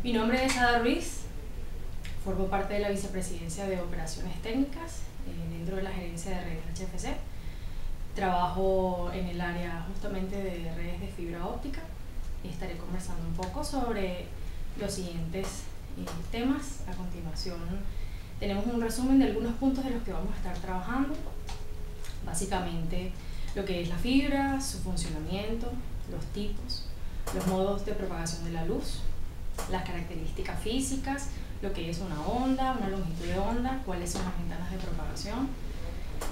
Mi nombre es Ada Ruiz, formo parte de la Vicepresidencia de Operaciones Técnicas dentro de la gerencia de redes HFC. Trabajo en el área justamente de redes de fibra óptica y estaré conversando un poco sobre los siguientes temas. A continuación tenemos un resumen de algunos puntos de los que vamos a estar trabajando. Básicamente lo que es la fibra, su funcionamiento, los tipos, los modos de propagación de la luz, las características físicas, lo que es una onda, una longitud de onda, cuáles son las ventanas de propagación,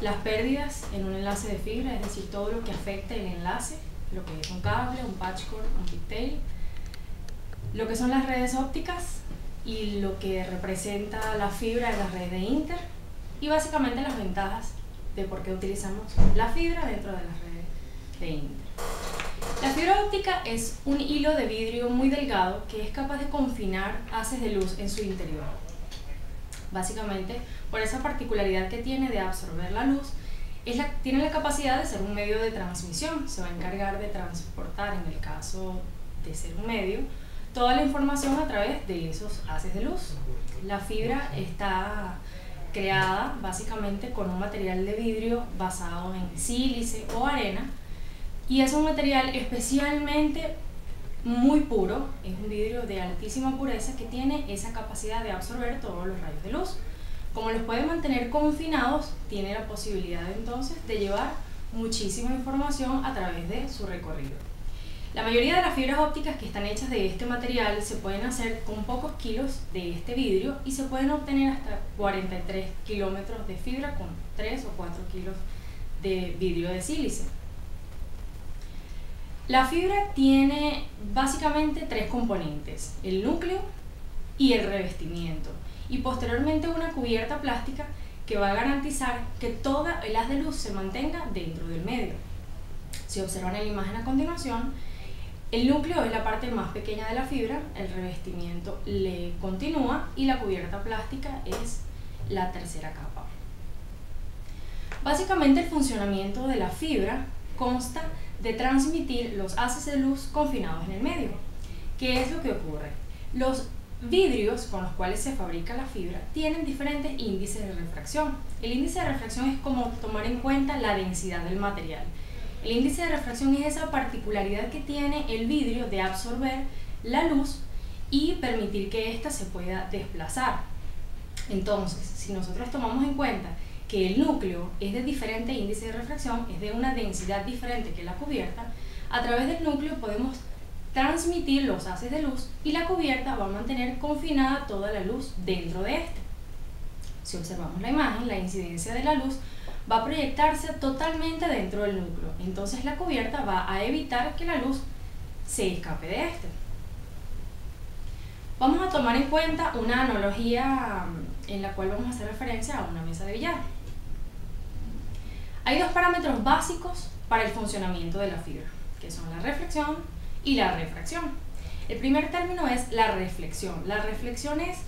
las pérdidas en un enlace de fibra, es decir, todo lo que afecte el enlace, lo que es un cable, un patch cord, un pigtail, lo que son las redes ópticas y lo que representa la fibra en las redes de Inter, y básicamente las ventajas de por qué utilizamos la fibra dentro de las redes de Inter. La fibra óptica es un hilo de vidrio muy delgado que es capaz de confinar haces de luz en su interior. Básicamente, por esa particularidad que tiene de absorber la luz, tiene la capacidad de ser un medio de transmisión. Se va a encargar de transportar, en el caso de ser un medio, toda la información a través de esos haces de luz. La fibra está creada básicamente con un material de vidrio basado en sílice o arena, y es un material especialmente muy puro, es un vidrio de altísima pureza que tiene esa capacidad de absorber todos los rayos de luz. Como los puede mantener confinados, tiene la posibilidad entonces de llevar muchísima información a través de su recorrido. La mayoría de las fibras ópticas que están hechas de este material se pueden hacer con pocos kilos de este vidrio y se pueden obtener hasta 43 kilómetros de fibra con 3 o 4 kilos de vidrio de sílice. La fibra tiene básicamente tres componentes: el núcleo y el revestimiento, y posteriormente una cubierta plástica que va a garantizar que todo el haz de luz se mantenga dentro del medio. Si observan en la imagen a continuación, el núcleo es la parte más pequeña de la fibra, el revestimiento le continúa y la cubierta plástica es la tercera capa. Básicamente el funcionamiento de la fibra consta de transmitir los haces de luz confinados en el medio. ¿Qué es lo que ocurre? Los vidrios con los cuales se fabrica la fibra tienen diferentes índices de refracción. El índice de refracción es como tomar en cuenta la densidad del material. El índice de refracción es esa particularidad que tiene el vidrio de absorber la luz y permitir que ésta se pueda desplazar. Entonces, si nosotros tomamos en cuenta que el núcleo es de diferente índice de refracción, es de una densidad diferente que la cubierta, a través del núcleo podemos transmitir los haces de luz y la cubierta va a mantener confinada toda la luz dentro de este. Si observamos la imagen, la incidencia de la luz va a proyectarse totalmente dentro del núcleo, entonces la cubierta va a evitar que la luz se escape de este. Vamos a tomar en cuenta una analogía en la cual vamos a hacer referencia a una mesa de billar. Hay dos parámetros básicos para el funcionamiento de la fibra, que son la reflexión y la refracción. El primer término es la reflexión. La reflexión es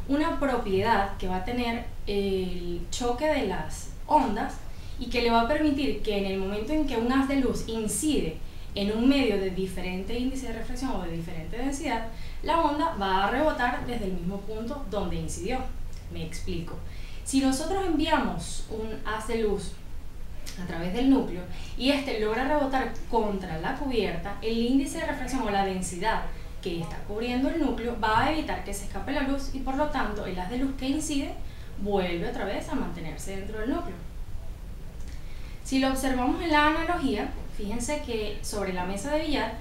una propiedad que va a tener el choque de las ondas y que le va a permitir que en el momento en que un haz de luz incide en un medio de diferente índice de reflexión o de diferente densidad, la onda va a rebotar desde el mismo punto donde incidió. Me explico. Si nosotros enviamos un haz de luz a través del núcleo y este logra rebotar contra la cubierta, el índice de refracción o la densidad que está cubriendo el núcleo va a evitar que se escape la luz y por lo tanto el haz de luz que incide vuelve otra vez a mantenerse dentro del núcleo. Si lo observamos en la analogía, fíjense que sobre la mesa de billar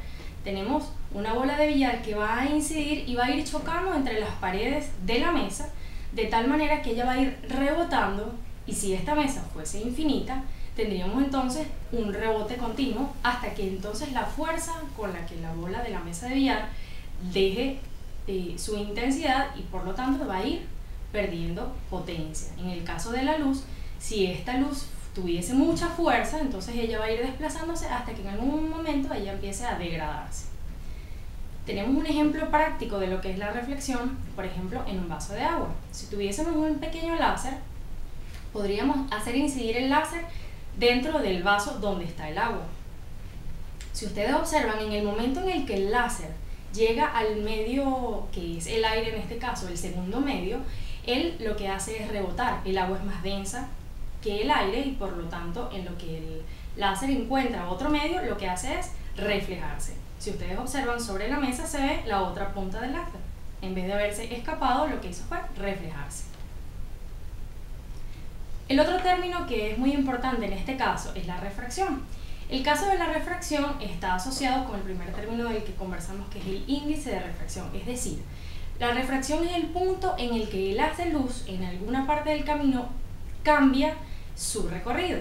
tenemos una bola de billar que va a incidir y va a ir chocando entre las paredes de la mesa de tal manera que ella va a ir rebotando, y si esta mesa fuese infinita, tendríamos entonces un rebote continuo hasta que entonces la fuerza con la que la bola de la mesa de billar deje su intensidad y por lo tanto va a ir perdiendo potencia. En el caso de la luz, si esta luz tuviese mucha fuerza, entonces ella va a ir desplazándose hasta que en algún momento ella empiece a degradarse. Tenemos un ejemplo práctico de lo que es la reflexión, por ejemplo, en un vaso de agua. Si tuviésemos un pequeño láser, podríamos hacer incidir el láser dentro del vaso donde está el agua. Si ustedes observan, en el momento en el que el láser llega al medio que es el aire, en este caso el segundo medio, él lo que hace es rebotar. El agua es más densa que el aire y por lo tanto en lo que el láser encuentra otro medio, lo que hace es reflejarse. Si ustedes observan, sobre la mesa se ve la otra punta del láser. En vez de haberse escapado, lo que hizo fue reflejarse. El otro término que es muy importante en este caso es la refracción. El caso de la refracción está asociado con el primer término del que conversamos, que es el índice de refracción. Es decir, la refracción es el punto en el que el haz de luz en alguna parte del camino cambia su recorrido.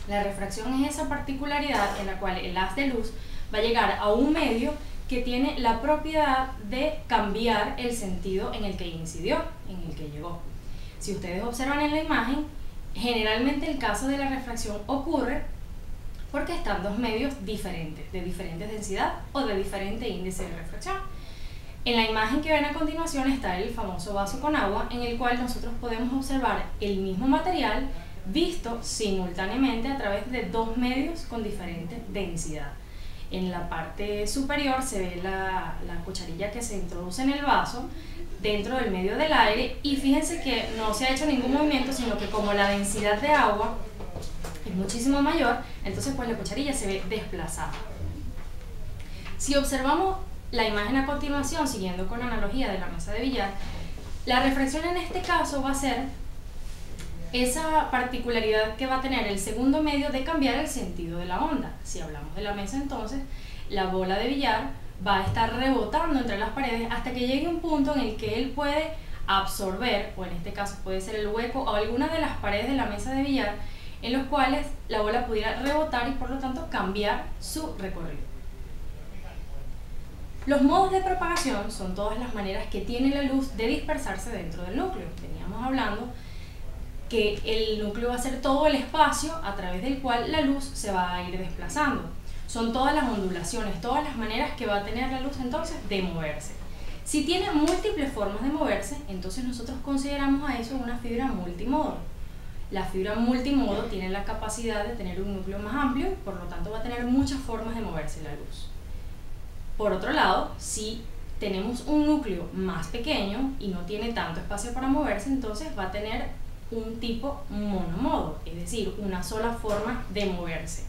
La refracción es esa particularidad en la cual el haz de luz va a llegar a un medio que tiene la propiedad de cambiar el sentido en el que incidió, en el que llegó. Si ustedes observan en la imagen, generalmente el caso de la refracción ocurre porque están dos medios diferentes, de diferente densidad o de diferente índice de refracción. En la imagen que ven a continuación está el famoso vaso con agua, en el cual nosotros podemos observar el mismo material visto simultáneamente a través de dos medios con diferente densidad. En la parte superior se ve la cucharilla que se introduce en el vaso dentro del medio del aire, y fíjense que no se ha hecho ningún movimiento, sino que como la densidad de agua es muchísimo mayor, entonces pues la cucharilla se ve desplazada. Si observamos la imagen a continuación, siguiendo con la analogía de la mesa de billar, la refracción en este caso va a ser esa particularidad que va a tener el segundo medio de cambiar el sentido de la onda. Si hablamos de la mesa, entonces la bola de billar va a estar rebotando entre las paredes hasta que llegue un punto en el que él puede absorber, o en este caso puede ser el hueco o alguna de las paredes de la mesa de billar, en los cuales la bola pudiera rebotar y por lo tanto cambiar su recorrido. Los modos de propagación son todas las maneras que tiene la luz de dispersarse dentro del núcleo. Veníamos hablando que el núcleo va a ser todo el espacio a través del cual la luz se va a ir desplazando. Son todas las ondulaciones, todas las maneras que va a tener la luz entonces de moverse. Si tiene múltiples formas de moverse, entonces nosotros consideramos a eso una fibra multimodo. La fibra multimodo tiene la capacidad de tener un núcleo más amplio y por lo tanto va a tener muchas formas de moverse la luz. Por otro lado, si tenemos un núcleo más pequeño y no tiene tanto espacio para moverse, entonces va a tener un tipo monomodo, es decir, una sola forma de moverse.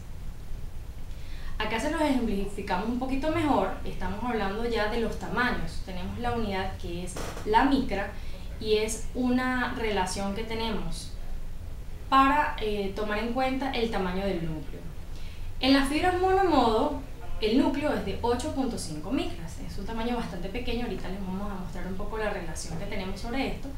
Acá se los ejemplificamos un poquito mejor, estamos hablando ya de los tamaños. Tenemos la unidad que es la micra y es una relación que tenemos para tomar en cuenta el tamaño del núcleo. En las fibras monomodo, el núcleo es de 8.5 micras, es un tamaño bastante pequeño. Ahorita les vamos a mostrar un poco la relación que tenemos sobre esto.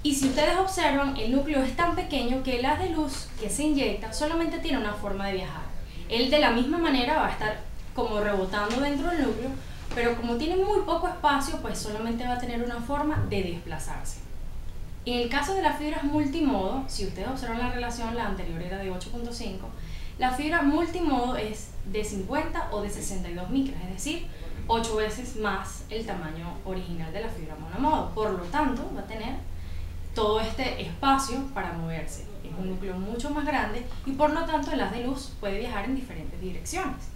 Y si ustedes observan, el núcleo es tan pequeño que el haz de luz que se inyecta solamente tiene una forma de viajar. Él de la misma manera va a estar como rebotando dentro del núcleo, pero como tiene muy poco espacio, pues solamente va a tener una forma de desplazarse. En el caso de las fibras multimodo, si ustedes observan la relación, la anterior era de 8.5, la fibra multimodo es de 50 o de 62 micras, es decir, 8 veces más el tamaño original de la fibra monomodo. Por lo tanto, va a tener todo este espacio para moverse. Es un núcleo mucho más grande y por lo tanto el haz de luz puede viajar en diferentes direcciones.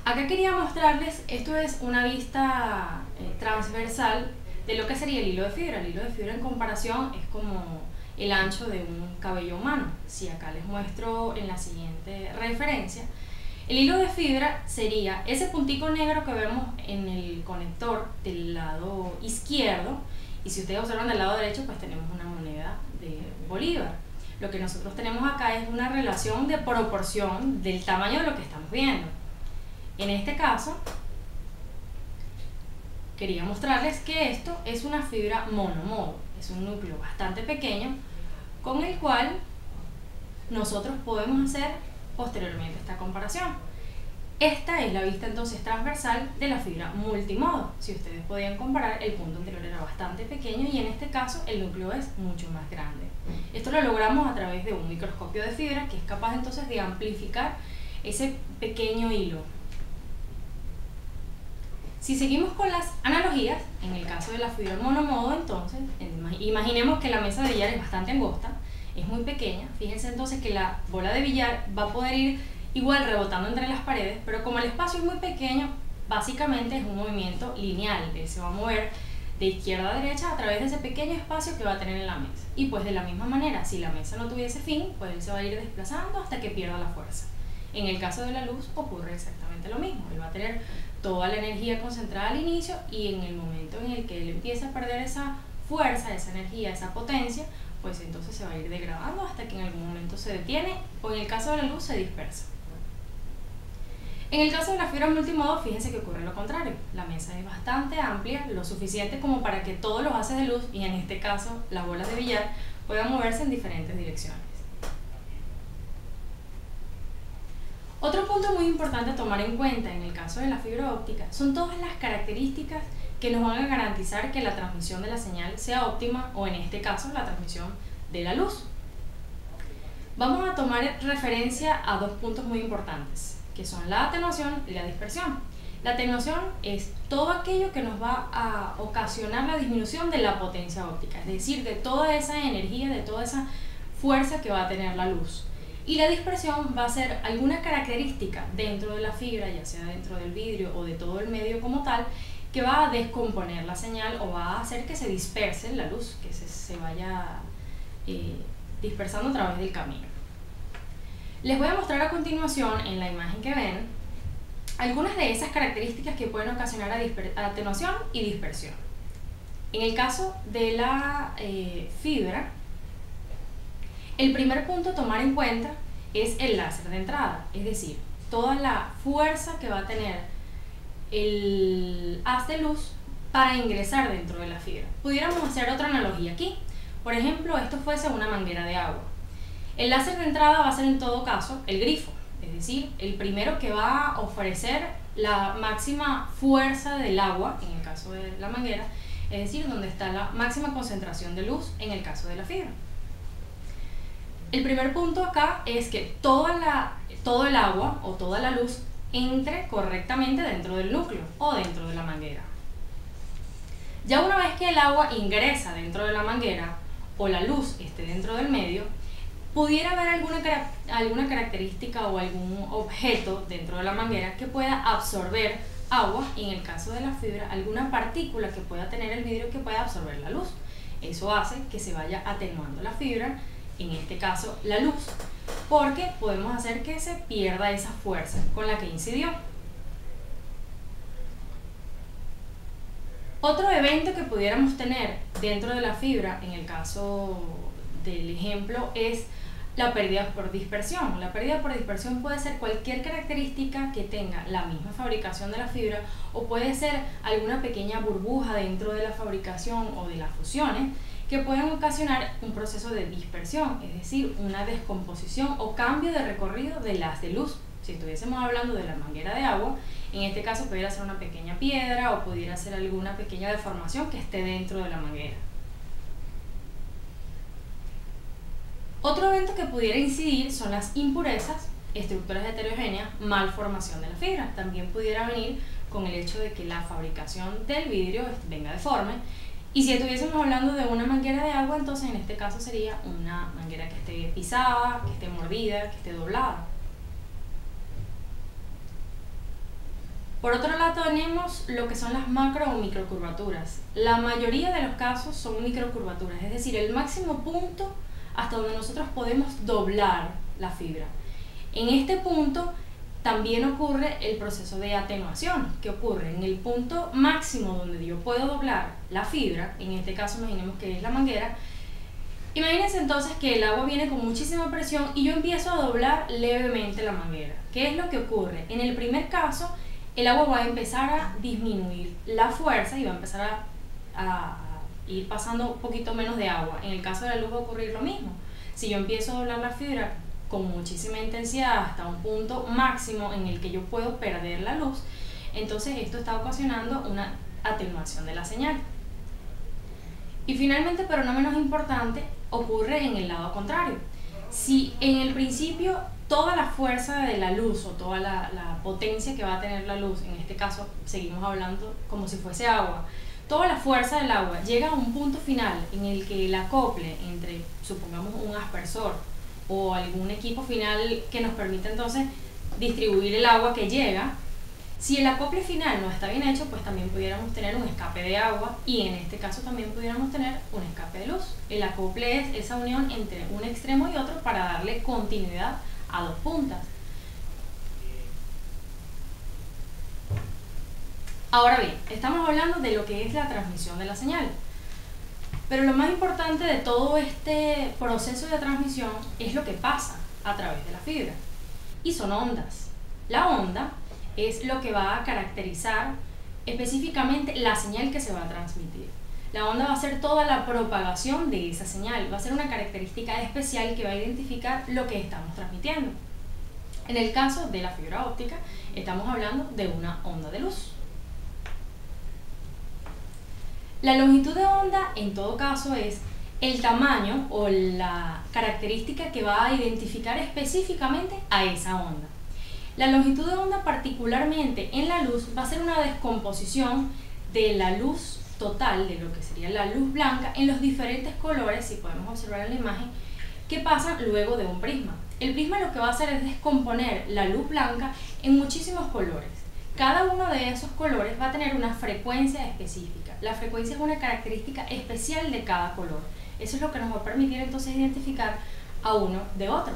Acá quería mostrarles, esto es una vista transversal de lo que sería el hilo de fibra. El hilo de fibra en comparación es como el ancho de un cabello humano. Si acá les muestro en la siguiente referencia, el hilo de fibra sería ese puntico negro que vemos en el conector del lado izquierdo, y si ustedes observan del lado derecho, pues tenemos una moneda de Bolívar. Lo que nosotros tenemos acá es una relación de proporción del tamaño de lo que estamos viendo. En este caso, quería mostrarles que esto es una fibra monomodo, es un núcleo bastante pequeño con el cual nosotros podemos hacer posteriormente esta comparación. Esta es la vista entonces transversal de la fibra multimodo. Si ustedes podían comparar, el punto anterior era bastante pequeño y en este caso el núcleo es mucho más grande. Esto lo logramos a través de un microscopio de fibra que es capaz entonces de amplificar ese pequeño hilo. Si seguimos con las analogías, en el caso de la fibra monomodo, entonces, imaginemos que la mesa de billar es bastante angosta, es muy pequeña. Fíjense entonces que la bola de billar va a poder ir igual rebotando entre las paredes, pero como el espacio es muy pequeño, básicamente es un movimiento lineal, se va a mover de izquierda a derecha a través de ese pequeño espacio que va a tener en la mesa. Y pues de la misma manera, si la mesa no tuviese fin, pues él se va a ir desplazando hasta que pierda la fuerza. En el caso de la luz ocurre exactamente lo mismo. Él va a tener toda la energía concentrada al inicio y en el momento en el que él empieza a perder esa fuerza, esa energía, esa potencia, pues entonces se va a ir degradando hasta que en algún momento se detiene o en el caso de la luz se dispersa. En el caso de la fibra multimodo, fíjense que ocurre lo contrario. La mesa es bastante amplia, lo suficiente como para que todos los haces de luz, y en este caso las bolas de billar, puedan moverse en diferentes direcciones. Otro punto muy importante a tomar en cuenta en el caso de la fibra óptica son todas las características que nos van a garantizar que la transmisión de la señal sea óptima, o en este caso la transmisión de la luz. Vamos a tomar referencia a dos puntos muy importantes, que son la atenuación y la dispersión. La atenuación es todo aquello que nos va a ocasionar la disminución de la potencia óptica, es decir, de toda esa energía, de toda esa fuerza que va a tener la luz. Y la dispersión va a ser alguna característica dentro de la fibra, ya sea dentro del vidrio o de todo el medio como tal, que va a descomponer la señal o va a hacer que se disperse la luz, que se vaya dispersando a través del camino. Les voy a mostrar a continuación, en la imagen que ven, algunas de esas características que pueden ocasionar atenuación y dispersión. En el caso de la fibra, el primer punto a tomar en cuenta es el láser de entrada, es decir, toda la fuerza que va a tener el haz de luz para ingresar dentro de la fibra. Pudiéramos hacer otra analogía aquí. Por ejemplo, esto fuese una manguera de agua. El láser de entrada va a ser en todo caso el grifo, es decir, el primero que va a ofrecer la máxima fuerza del agua, en el caso de la manguera, es decir, donde está la máxima concentración de luz en el caso de la fibra. El primer punto acá es que todo el agua o toda la luz entre correctamente dentro del núcleo o dentro de la manguera. Ya una vez que el agua ingresa dentro de la manguera o la luz esté dentro del medio, pudiera haber alguna característica o algún objeto dentro de la manguera que pueda absorber agua, y en el caso de la fibra, alguna partícula que pueda tener el vidrio que pueda absorber la luz. Eso hace que se vaya atenuando la fibra, en este caso la luz, porque podemos hacer que se pierda esa fuerza con la que incidió. Otro evento que pudiéramos tener dentro de la fibra, en el caso del ejemplo, es la pérdida por dispersión. La pérdida por dispersión puede ser cualquier característica que tenga la misma fabricación de la fibra, o puede ser alguna pequeña burbuja dentro de la fabricación o de las fusiones que pueden ocasionar un proceso de dispersión, es decir, una descomposición o cambio de recorrido del haz de luz. Si estuviésemos hablando de la manguera de agua, en este caso pudiera ser una pequeña piedra o pudiera ser alguna pequeña deformación que esté dentro de la manguera. Otro evento que pudiera incidir son las impurezas, estructuras heterogéneas, malformación de la fibra. También pudiera venir con el hecho de que la fabricación del vidrio venga deforme. Y si estuviésemos hablando de una manguera de agua, entonces en este caso sería una manguera que esté pisada, que esté mordida, que esté doblada. Por otro lado tenemos lo que son las macro o microcurvaturas. La mayoría de los casos son microcurvaturas, es decir, el máximo punto hasta donde nosotros podemos doblar la fibra. En este punto también ocurre el proceso de atenuación, que ocurre en el punto máximo donde yo puedo doblar la fibra. En este caso imaginemos que es la manguera. Imagínense entonces que el agua viene con muchísima presión y yo empiezo a doblar levemente la manguera. ¿Qué es lo que ocurre? En el primer caso, el agua va a empezar a disminuir la fuerza y va a empezar a ir pasando un poquito menos de agua. En el caso de la luz va a ocurrir lo mismo. Si yo empiezo a doblar la fibra con muchísima intensidad hasta un punto máximo en el que yo puedo perder la luz, entonces esto está ocasionando una atenuación de la señal. Y finalmente, pero no menos importante, ocurre en el lado contrario. Si en el principio toda la fuerza de la luz o toda la potencia que va a tener la luz, en este caso seguimos hablando como si fuese agua, toda la fuerza del agua llega a un punto final en el que el acople entre, supongamos, un aspersor o algún equipo final que nos permita entonces distribuir el agua que llega, Si el acople final no está bien hecho, pues también pudiéramos tener un escape de agua y en este caso también pudiéramos tener un escape de luz. El acople es esa unión entre un extremo y otro para darle continuidad a dos puntas. Ahora bien, estamos hablando de lo que es la transmisión de la señal. Pero lo más importante de todo este proceso de transmisión es lo que pasa a través de la fibra. Y son ondas. La onda es lo que va a caracterizar específicamente la señal que se va a transmitir. La onda va a ser toda la propagación de esa señal. Va a ser una característica especial que va a identificar lo que estamos transmitiendo. En el caso de la fibra óptica, estamos hablando de una onda de luz. La longitud de onda, en todo caso, es el tamaño o la característica que va a identificar específicamente a esa onda. La longitud de onda, particularmente en la luz, va a ser una descomposición de la luz total, de lo que sería la luz blanca, en los diferentes colores, si podemos observar en la imagen, que pasan luego de un prisma. El prisma lo que va a hacer es descomponer la luz blanca en muchísimos colores. Cada uno de esos colores va a tener una frecuencia específica. La frecuencia es una característica especial de cada color. Eso es lo que nos va a permitir entonces identificar a uno de otro.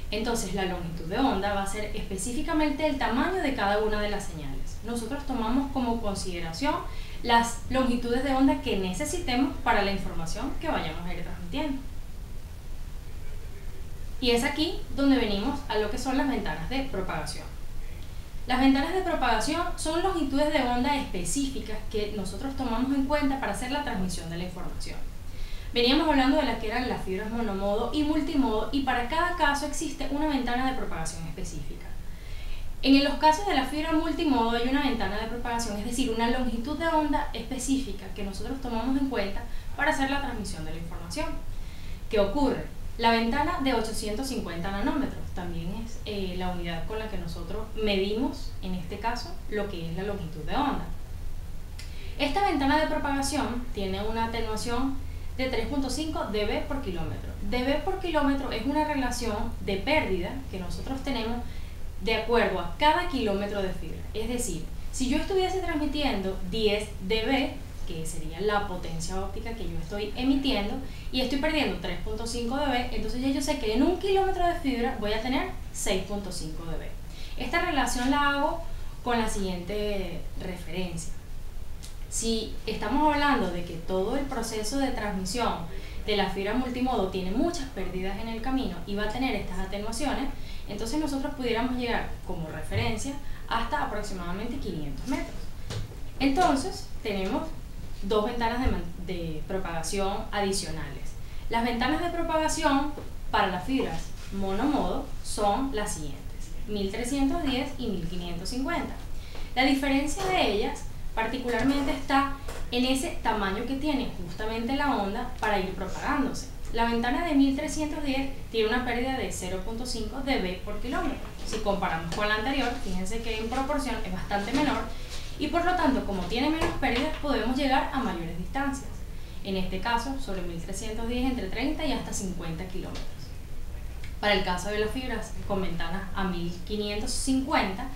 Entonces la longitud de onda va a ser específicamente el tamaño de cada una de las señales. Nosotros tomamos como consideración las longitudes de onda que necesitemos para la información que vayamos a ir transmitiendo. Y es aquí donde venimos a lo que son las ventanas de propagación. Las ventanas de propagación son longitudes de onda específicas que nosotros tomamos en cuenta para hacer la transmisión de la información. Veníamos hablando de las que eran las fibras monomodo y multimodo, y para cada caso existe una ventana de propagación específica. En los casos de la fibra multimodo hay una ventana de propagación, es decir, una longitud de onda específica que nosotros tomamos en cuenta para hacer la transmisión de la información. ¿Qué ocurre? La ventana de 850 nanómetros también es la unidad con la que nosotros medimos, en este caso, lo que es la longitud de onda. Esta ventana de propagación tiene una atenuación de 3.5 dB por kilómetro. dB por kilómetro es una relación de pérdida que nosotros tenemos de acuerdo a cada kilómetro de fibra. Es decir, si yo estuviese transmitiendo 10 dB, que sería la potencia óptica que yo estoy emitiendo, y estoy perdiendo 3.5 dB, entonces ya yo sé que en un kilómetro de fibra voy a tener 6.5 dB. Esta relación la hago con la siguiente referencia. Si estamos hablando de que todo el proceso de transmisión de la fibra multimodo tiene muchas pérdidas en el camino y va a tener estas atenuaciones, entonces nosotros pudiéramos llegar como referencia hasta aproximadamente 500 metros. Entonces tenemos dos ventanas de propagación adicionales. Las ventanas de propagación para las fibras monomodo son las siguientes: 1310 y 1550. La diferencia de ellas particularmente está en ese tamaño que tiene justamente la onda para ir propagándose. La ventana de 1310 tiene una pérdida de 0.5 dB por kilómetro. Si comparamos con la anterior, fíjense que en proporción es bastante menor, y por lo tanto, como tiene menos pérdidas, podemos llegar a mayores distancias. En este caso, sobre 1310 entre 30 y hasta 50 kilómetros. Para el caso de las fibras con ventanas a 1550,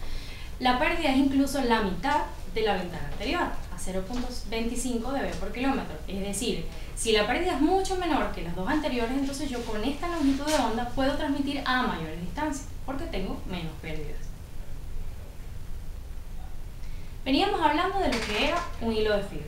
la pérdida es incluso la mitad de la ventana anterior, a 0.25 dB por kilómetro. Es decir, si la pérdida es mucho menor que las dos anteriores, entonces yo con esta longitud de onda puedo transmitir a mayores distancias, porque tengo menos pérdidas. Veníamos hablando de lo que era un hilo de fibra,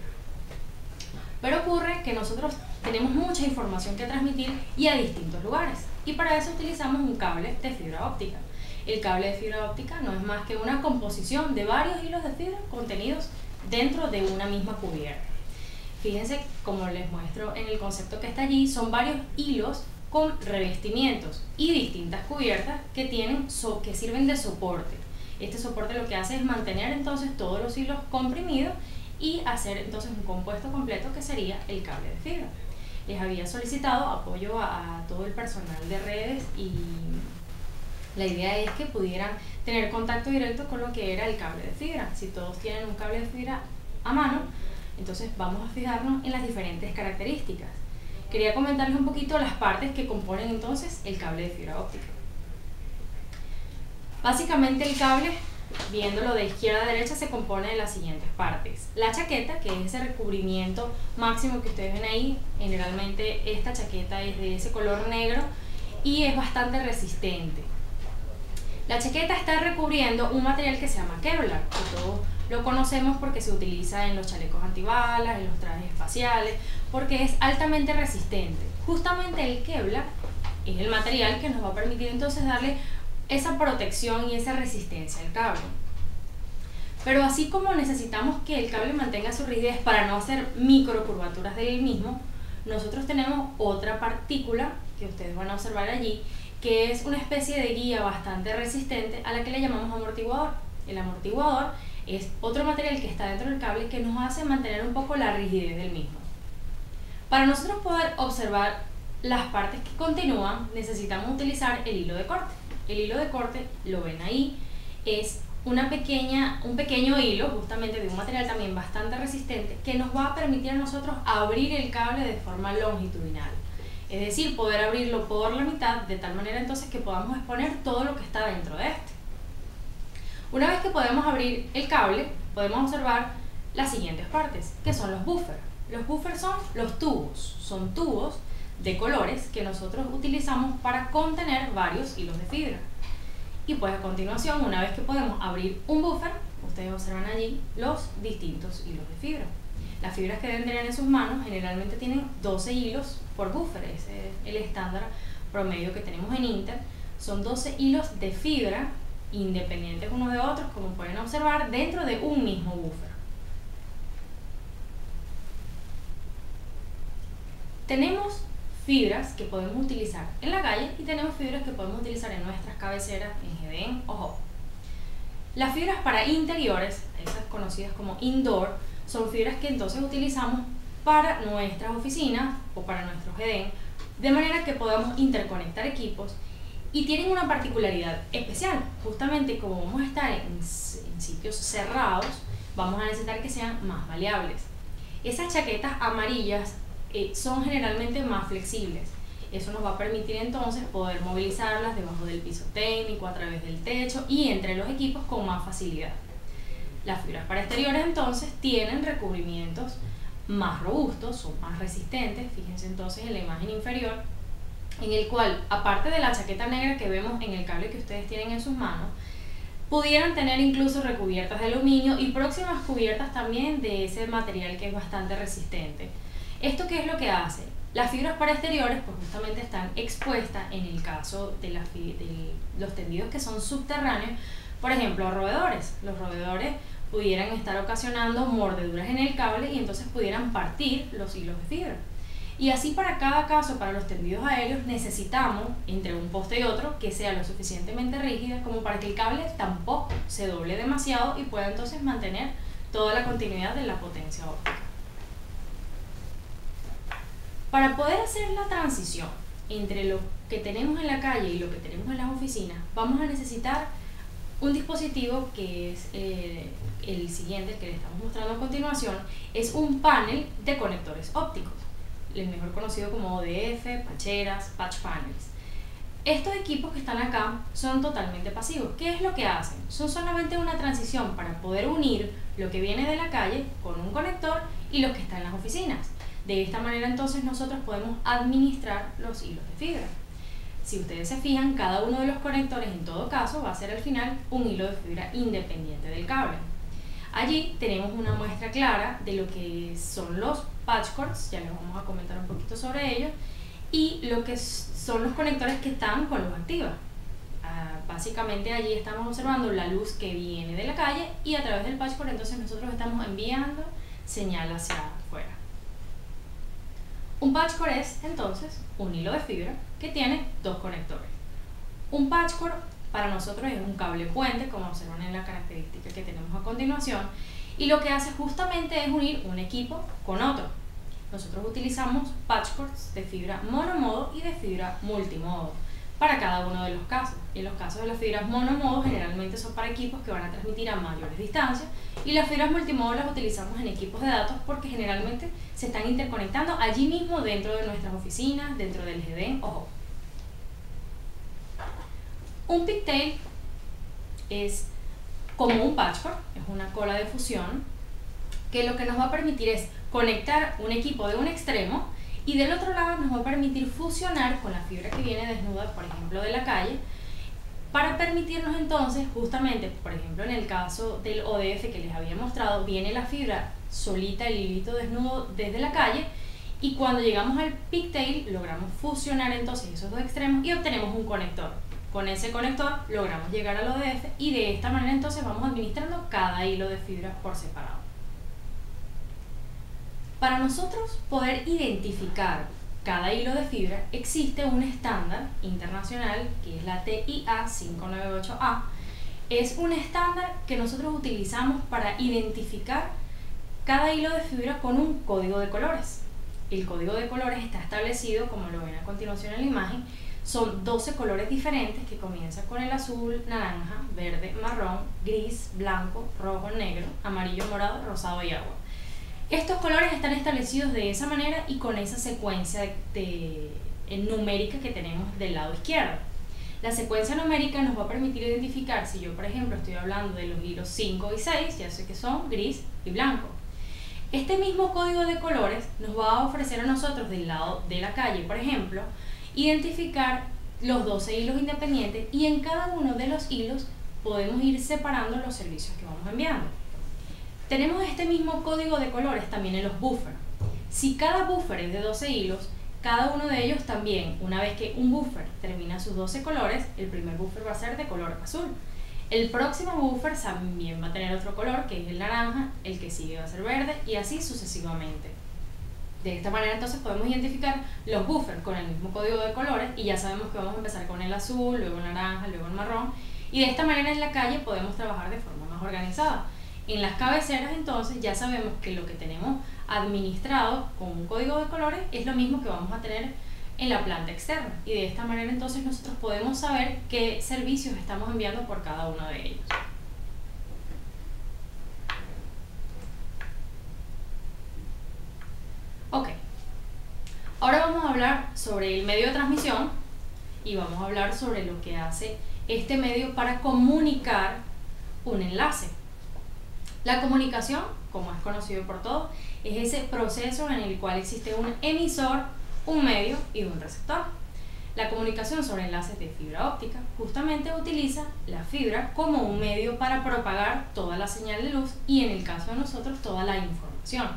pero ocurre que nosotros tenemos mucha información que transmitir y a distintos lugares, y para eso utilizamos un cable de fibra óptica. El cable de fibra óptica no es más que una composición de varios hilos de fibra contenidos dentro de una misma cubierta. Fíjense, como les muestro en el concepto que está allí, son varios hilos con revestimientos y distintas cubiertas que sirven de soporte. Este soporte lo que hace es mantener entonces todos los hilos comprimidos y hacer entonces un compuesto completo que sería el cable de fibra. Les había solicitado apoyo a todo el personal de redes y la idea es que pudieran tener contacto directo con lo que era el cable de fibra. Si todos tienen un cable de fibra a mano, entonces vamos a fijarnos en las diferentes características. Quería comentarles un poquito las partes que componen entonces el cable de fibra óptica. Básicamente el cable viéndolo de izquierda a derecha, se compone de las siguientes partes. La chaqueta, que es ese recubrimiento máximo que ustedes ven ahí. Generalmente esta chaqueta es de ese color negro y es bastante resistente. La chaqueta está recubriendo un material que se llama Kevlar, que todos lo conocemos porque se utiliza en los chalecos antibalas, en los trajes espaciales, porque es altamente resistente. Justamente el Kevlar es el material que nos va a permitir entonces darle esa protección y esa resistencia al cable. Pero así como necesitamos que el cable mantenga su rigidez para no hacer micro curvaturas del mismo, nosotros tenemos otra partícula que ustedes van a observar allí, que es una especie de guía bastante resistente a la que le llamamos amortiguador. El amortiguador es otro material que está dentro del cable que nos hace mantener un poco la rigidez del mismo. Para nosotros poder observar las partes que continúan, necesitamos utilizar el hilo de corte. El hilo de corte, lo ven ahí, es un pequeño hilo justamente de un material también bastante resistente que nos va a permitir a nosotros abrir el cable de forma longitudinal. Es decir, poder abrirlo por la mitad de tal manera entonces que podamos exponer todo lo que está dentro de este. Una vez que podemos abrir el cable, podemos observar las siguientes partes, que son los buffers. Los buffers son los tubos, son tubos de colores que nosotros utilizamos para contener varios hilos de fibra. Y pues a continuación, una vez que podemos abrir un buffer, ustedes observan allí los distintos hilos de fibra. Las fibras que deben tener en sus manos generalmente tienen 12 hilos por buffer, ese es el estándar promedio que tenemos en Inter. Son 12 hilos de fibra independientes unos de otros, como pueden observar, dentro de un mismo buffer. Tenemos fibras que podemos utilizar en la calle y tenemos fibras que podemos utilizar en nuestras cabeceras, en GDEN o HOP. Las fibras para interiores, esas conocidas como indoor, son fibras que entonces utilizamos para nuestras oficinas o para nuestro GDEN, de manera que podamos interconectar equipos y tienen una particularidad especial. Justamente como vamos a estar en sitios cerrados, vamos a necesitar que sean más maleables. Esas chaquetas amarillas son generalmente más flexibles. Eso nos va a permitir entonces poder movilizarlas debajo del piso técnico, a través del techo y entre los equipos con más facilidad. Las fibras para exteriores entonces tienen recubrimientos más robustos, son más resistentes. Fíjense entonces en la imagen inferior, en el cual, aparte de la chaqueta negra que vemos en el cable que ustedes tienen en sus manos, pudieran tener incluso recubiertas de aluminio y próximas cubiertas también de ese material que es bastante resistente. ¿Esto qué es lo que hace? Las fibras para exteriores pues justamente están expuestas en el caso de los tendidos que son subterráneos, por ejemplo, a roedores. Los roedores pudieran estar ocasionando mordeduras en el cable y entonces pudieran partir los hilos de fibra. Y así para cada caso, para los tendidos aéreos, necesitamos entre un poste y otro que sea lo suficientemente rígida como para que el cable tampoco se doble demasiado y pueda entonces mantener toda la continuidad de la potencia óptica. Para poder hacer la transición entre lo que tenemos en la calle y lo que tenemos en las oficinas, vamos a necesitar un dispositivo que es el siguiente, que le estamos mostrando a continuación, es un panel de conectores ópticos, el mejor conocido como ODF, pacheras, patch panels. Estos equipos que están acá son totalmente pasivos. ¿Qué es lo que hacen? Son solamente una transición para poder unir lo que viene de la calle con un conector y lo que está en las oficinas. De esta manera entonces nosotros podemos administrar los hilos de fibra. Si ustedes se fijan, cada uno de los conectores en todo caso va a ser al final un hilo de fibra independiente del cable. Allí tenemos una muestra clara de lo que son los patch cords, ya les vamos a comentar un poquito sobre ellos, y lo que son los conectores que están con luz activa. Básicamente allí estamos observando la luz que viene de la calle y a través del patch cord entonces nosotros estamos enviando señal hacia afuera. Un patch cord es entonces un hilo de fibra que tiene dos conectores. Un patch cord para nosotros es un cable puente, como observan en la característica que tenemos a continuación, y lo que hace justamente es unir un equipo con otro. Nosotros utilizamos patch cords de fibra monomodo y de fibra multimodo para cada uno de los casos. En los casos de las fibras monomodo generalmente son para equipos que van a transmitir a mayores distancias, y las fibras multimodo las utilizamos en equipos de datos porque generalmente se están interconectando allí mismo dentro de nuestras oficinas, dentro del GDEN o HOP. Un pigtail es como un patchwork, es una cola de fusión, que lo que nos va a permitir es conectar un equipo de un extremo y del otro lado nos va a permitir fusionar con la fibra que viene desnuda, por ejemplo, de la calle, para permitirnos entonces, justamente, por ejemplo, en el caso del ODF que les había mostrado, viene la fibra solita, el hilito desnudo desde la calle, y cuando llegamos al pigtail logramos fusionar entonces esos dos extremos y obtenemos un conector. Con ese conector logramos llegar al ODF y de esta manera entonces vamos administrando cada hilo de fibra por separado. Para nosotros poder identificar cada hilo de fibra existe un estándar internacional que es la TIA 598A. Es un estándar que nosotros utilizamos para identificar cada hilo de fibra con un código de colores. El código de colores está establecido, como lo ven a continuación en la imagen, son 12 colores diferentes que comienzan con el azul, naranja, verde, marrón, gris, blanco, rojo, negro, amarillo, morado, rosado y agua. Estos colores están establecidos de esa manera y con esa secuencia numérica que tenemos del lado izquierdo. La secuencia numérica nos va a permitir identificar, si yo por ejemplo estoy hablando de los hilos 5 y 6, ya sé que son gris y blanco. Este mismo código de colores nos va a ofrecer a nosotros del lado de la calle, por ejemplo, identificar los 12 hilos independientes y en cada uno de los hilos podemos ir separando los servicios que vamos enviando. Tenemos este mismo código de colores también en los buffers. Si cada buffer es de 12 hilos, cada uno de ellos también, una vez que un buffer termina sus 12 colores, el primer buffer va a ser de color azul. El próximo buffer también va a tener otro color, que es el naranja, el que sigue va a ser verde y así sucesivamente. De esta manera entonces podemos identificar los buffers con el mismo código de colores y ya sabemos que vamos a empezar con el azul, luego el naranja, luego el marrón, y de esta manera en la calle podemos trabajar de forma más organizada. En las cabeceras entonces ya sabemos que lo que tenemos administrado con un código de colores es lo mismo que vamos a tener en la planta externa, y de esta manera entonces nosotros podemos saber qué servicios estamos enviando por cada uno de ellos. Ok, ahora vamos a hablar sobre el medio de transmisión y vamos a hablar sobre lo que hace este medio para comunicar un enlace. La comunicación, como es conocido por todos, es ese proceso en el cual existe un emisor, un medio y un receptor. La comunicación sobre enlaces de fibra óptica justamente utiliza la fibra como un medio para propagar toda la señal de luz y en el caso de nosotros toda la información.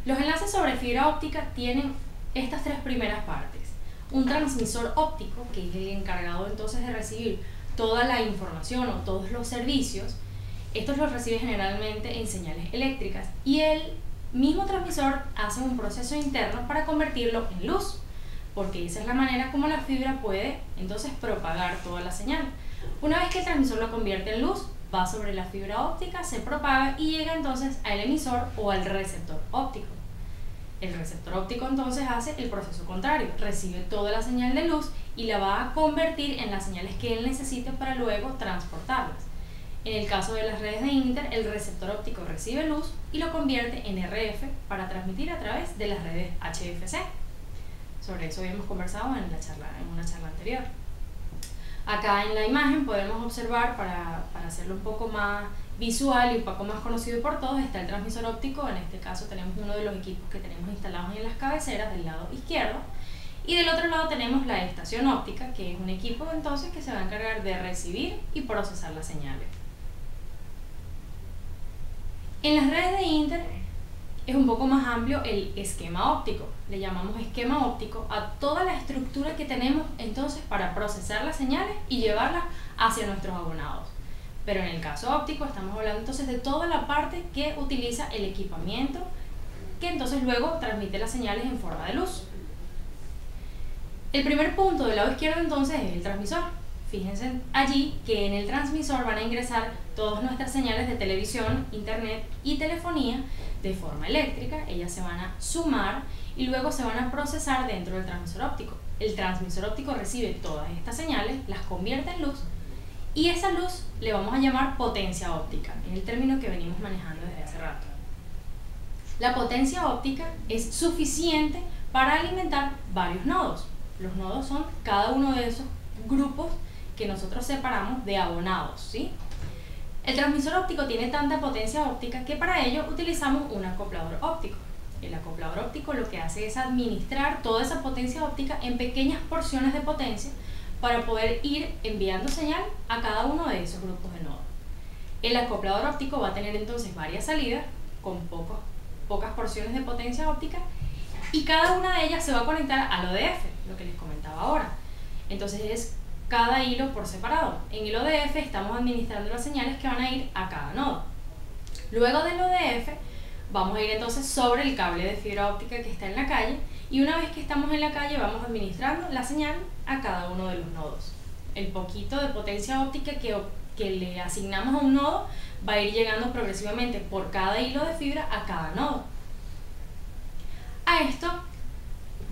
Los enlaces sobre fibra óptica tienen estas tres primeras partes. Un transmisor óptico, que es el encargado entonces de recibir toda la información o todos los servicios. Estos los recibe generalmente en señales eléctricas y el mismo transmisor hace un proceso interno para convertirlo en luz, porque esa es la manera como la fibra puede entonces propagar toda la señal. Una vez que el transmisor lo convierte en luz, va sobre la fibra óptica, se propaga y llega entonces al emisor o al receptor óptico. El receptor óptico entonces hace el proceso contrario, recibe toda la señal de luz y la va a convertir en las señales que él necesite para luego transportarlas. En el caso de las redes de Inter, el receptor óptico recibe luz y lo convierte en RF para transmitir a través de las redes HFC. Sobre eso habíamos conversado en una charla anterior. Acá en la imagen podemos observar, para hacerlo un poco más visual y un poco más conocido por todos, está el transmisor óptico. En este caso tenemos uno de los equipos que tenemos instalados en las cabeceras del lado izquierdo. Y del otro lado tenemos la estación óptica, que es un equipo entonces que se va a encargar de recibir y procesar las señales. En las redes de Inter es un poco más amplio el esquema óptico. Le llamamos esquema óptico a toda la estructura que tenemos entonces para procesar las señales y llevarlas hacia nuestros abonados. Pero en el caso óptico estamos hablando entonces de toda la parte que utiliza el equipamiento, que entonces luego transmite las señales en forma de luz. El primer punto del lado izquierdo entonces es el transmisor. Fíjense allí que en el transmisor van a ingresar todas nuestras señales de televisión, internet y telefonía de forma eléctrica. Ellas se van a sumar y luego se van a procesar dentro del transmisor óptico. El transmisor óptico recibe todas estas señales, las convierte en luz y esa luz le vamos a llamar potencia óptica, es el término que venimos manejando desde hace rato. La potencia óptica es suficiente para alimentar varios nodos. Los nodos son cada uno de esos grupos que nosotros separamos de abonados, ¿sí? El transmisor óptico tiene tanta potencia óptica que para ello utilizamos un acoplador óptico. El acoplador óptico lo que hace es administrar toda esa potencia óptica en pequeñas porciones de potencia para poder ir enviando señal a cada uno de esos grupos de nodos. El acoplador óptico va a tener entonces varias salidas con pocas porciones de potencia óptica y cada una de ellas se va a conectar al ODF, lo que les comentaba ahora. Entonces es cada hilo por separado. En el ODF estamos administrando las señales que van a ir a cada nodo. Luego del ODF vamos a ir entonces sobre el cable de fibra óptica que está en la calle y una vez que estamos en la calle vamos administrando la señal a cada uno de los nodos. El poquito de potencia óptica que le asignamos a un nodo va a ir llegando progresivamente por cada hilo de fibra a cada nodo. A esto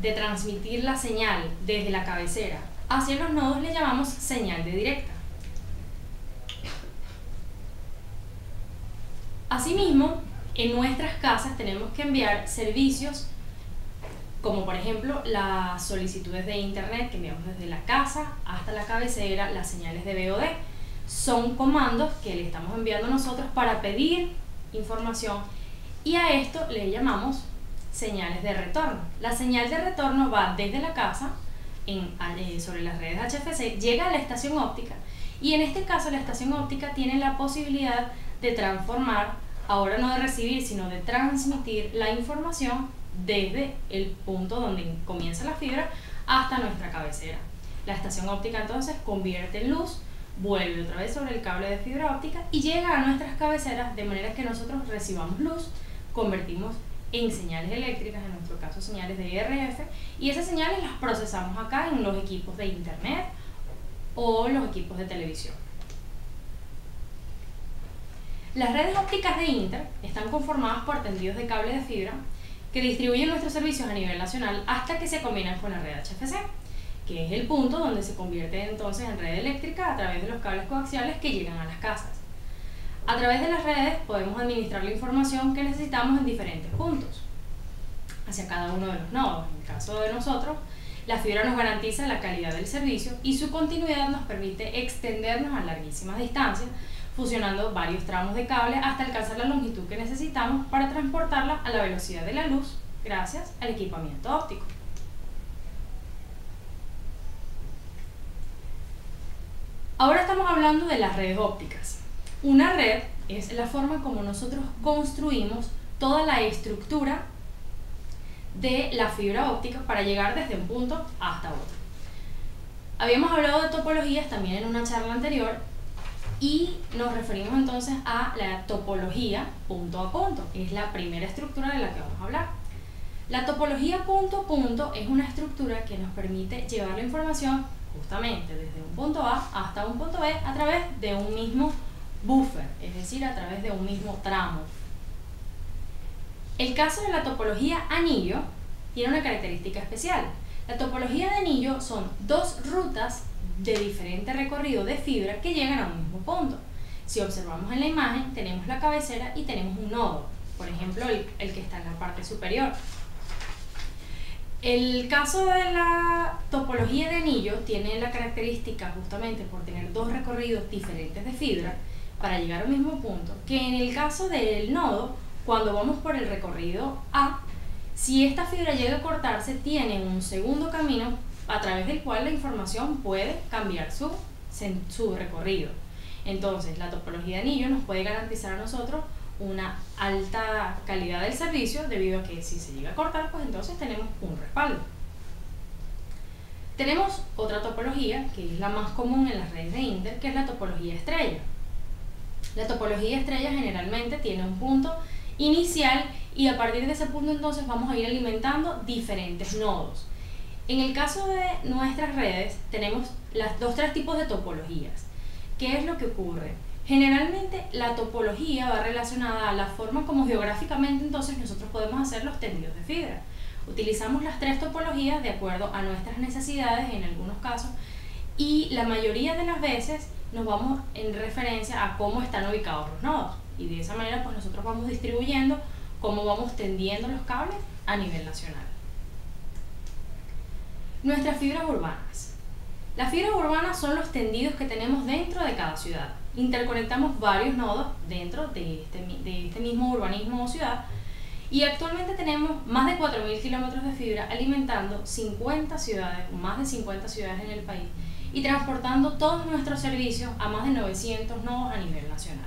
de transmitir la señal desde la cabecera hacia los nodos le llamamos señal de directa. Asimismo, en nuestras casas tenemos que enviar servicios como por ejemplo las solicitudes de internet que enviamos desde la casa hasta la cabecera, las señales de VOD. Son comandos que le estamos enviando nosotros para pedir información y a esto le llamamos señales de retorno. La señal de retorno va desde la casa sobre las redes HFC, llega a la estación óptica y en este caso la estación óptica tiene la posibilidad de transformar, ahora no de recibir, sino de transmitir la información desde el punto donde comienza la fibra hasta nuestra cabecera. La estación óptica entonces convierte en luz, vuelve otra vez sobre el cable de fibra óptica y llega a nuestras cabeceras de manera que nosotros recibamos luz, convertimos en señales eléctricas, en nuestro caso señales de RF, y esas señales las procesamos acá en los equipos de internet o los equipos de televisión. Las redes ópticas de Inter están conformadas por tendidos de cable de fibra que distribuyen nuestros servicios a nivel nacional hasta que se combinan con la red HFC, que es el punto donde se convierte entonces en red eléctrica a través de los cables coaxiales que llegan a las casas. A través de las redes podemos administrar la información que necesitamos en diferentes puntos hacia cada uno de los nodos. En el caso de nosotros, la fibra nos garantiza la calidad del servicio y su continuidad nos permite extendernos a larguísimas distancias, fusionando varios tramos de cable hasta alcanzar la longitud que necesitamos para transportarla a la velocidad de la luz gracias al equipamiento óptico. Ahora estamos hablando de las redes ópticas. Una red es la forma como nosotros construimos toda la estructura de la fibra óptica para llegar desde un punto hasta otro. Habíamos hablado de topologías también en una charla anterior y nos referimos entonces a la topología punto a punto. Es la primera estructura de la que vamos a hablar. La topología punto a punto es una estructura que nos permite llevar la información justamente desde un punto A hasta un punto B a través de un mismo buffer, es decir, a través de un mismo tramo. El caso de la topología anillo tiene una característica especial. La topología de anillo son dos rutas de diferente recorrido de fibra que llegan a un mismo punto. Si observamos en la imagen, tenemos la cabecera y tenemos un nodo, por ejemplo el que está en la parte superior. El caso de la topología de anillo tiene la característica, justamente por tener dos recorridos diferentes de fibra para llegar al mismo punto, que en el caso del nodo, cuando vamos por el recorrido A, si esta fibra llega a cortarse, tiene un segundo camino a través del cual la información puede cambiar su recorrido. Entonces, la topología de anillo nos puede garantizar a nosotros una alta calidad del servicio, debido a que si se llega a cortar, pues entonces tenemos un respaldo. Tenemos otra topología, que es la más común en las redes de Inter, que es la topología estrella. La topología estrella generalmente tiene un punto inicial y a partir de ese punto entonces vamos a ir alimentando diferentes nodos. En el caso de nuestras redes tenemos tres tipos de topologías. ¿Qué es lo que ocurre? Generalmente la topología va relacionada a la forma como geográficamente entonces nosotros podemos hacer los tendidos de fibra. Utilizamos las tres topologías de acuerdo a nuestras necesidades en algunos casos y la mayoría de las veces nos vamos en referencia a cómo están ubicados los nodos y de esa manera pues nosotros vamos distribuyendo cómo vamos tendiendo los cables a nivel nacional. Nuestras fibras urbanas. Las fibras urbanas son los tendidos que tenemos dentro de cada ciudad. Interconectamos varios nodos dentro de este mismo urbanismo o ciudad, y actualmente tenemos más de 4.000 kilómetros de fibra alimentando 50 ciudades, más de 50 ciudades en el país, y transportando todos nuestros servicios a más de 900 nodos a nivel nacional.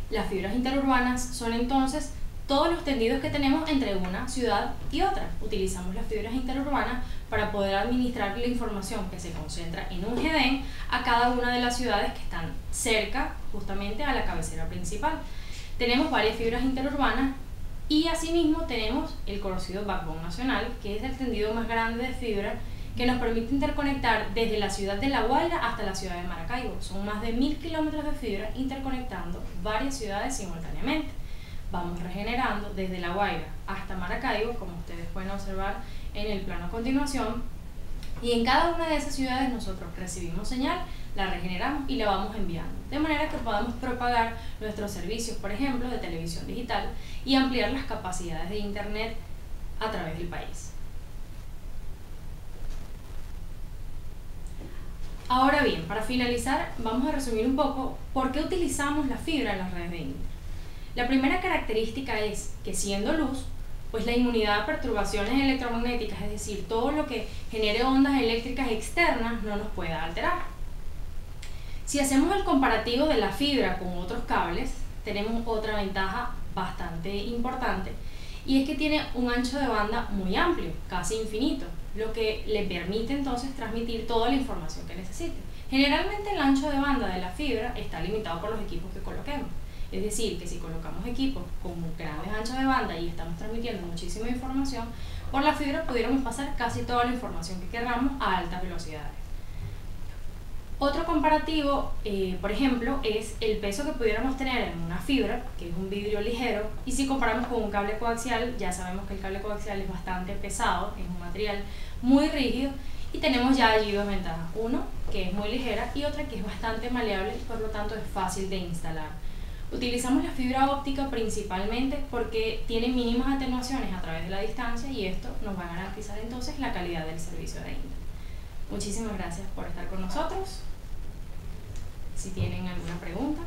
Las fibras interurbanas son entonces todos los tendidos que tenemos entre una ciudad y otra. Utilizamos las fibras interurbanas para poder administrar la información que se concentra en un GDEN a cada una de las ciudades que están cerca justamente a la cabecera principal. Tenemos varias fibras interurbanas y asimismo tenemos el conocido backbone nacional, que es el tendido más grande de fibra que nos permite interconectar desde la ciudad de La Guaira hasta la ciudad de Maracaibo. Son más de 1.000 kilómetros de fibra interconectando varias ciudades simultáneamente. Vamos regenerando desde La Guaira hasta Maracaibo, como ustedes pueden observar en el plano a continuación, y en cada una de esas ciudades nosotros recibimos señal, la regeneramos y la vamos enviando, de manera que podamos propagar nuestros servicios, por ejemplo, de televisión digital y ampliar las capacidades de Internet a través del país. Ahora bien, para finalizar, vamos a resumir un poco por qué utilizamos la fibra en las redes de Internet. La primera característica es que, siendo luz, pues la inmunidad a perturbaciones electromagnéticas, es decir, todo lo que genere ondas eléctricas externas, no nos pueda alterar. Si hacemos el comparativo de la fibra con otros cables, tenemos otra ventaja bastante importante, y es que tiene un ancho de banda muy amplio, casi infinito, lo que le permite entonces transmitir toda la información que necesite. Generalmente el ancho de banda de la fibra está limitado por los equipos que coloquemos. Es decir, que si colocamos equipos con grandes anchos de banda y estamos transmitiendo muchísima información, por la fibra pudiéramos pasar casi toda la información que queramos a altas velocidades. Otro comparativo, por ejemplo, es el peso que pudiéramos tener en una fibra, que es un vidrio ligero, y si comparamos con un cable coaxial, ya sabemos que el cable coaxial es bastante pesado, es un material muy rígido, y tenemos ya allí dos ventajas. Uno, que es muy ligera, y otra que es bastante maleable y por lo tanto es fácil de instalar. Utilizamos la fibra óptica principalmente porque tiene mínimas atenuaciones a través de la distancia, y esto nos va a garantizar entonces la calidad del servicio de Internet. Muchísimas gracias por estar con nosotros. Si tienen alguna pregunta.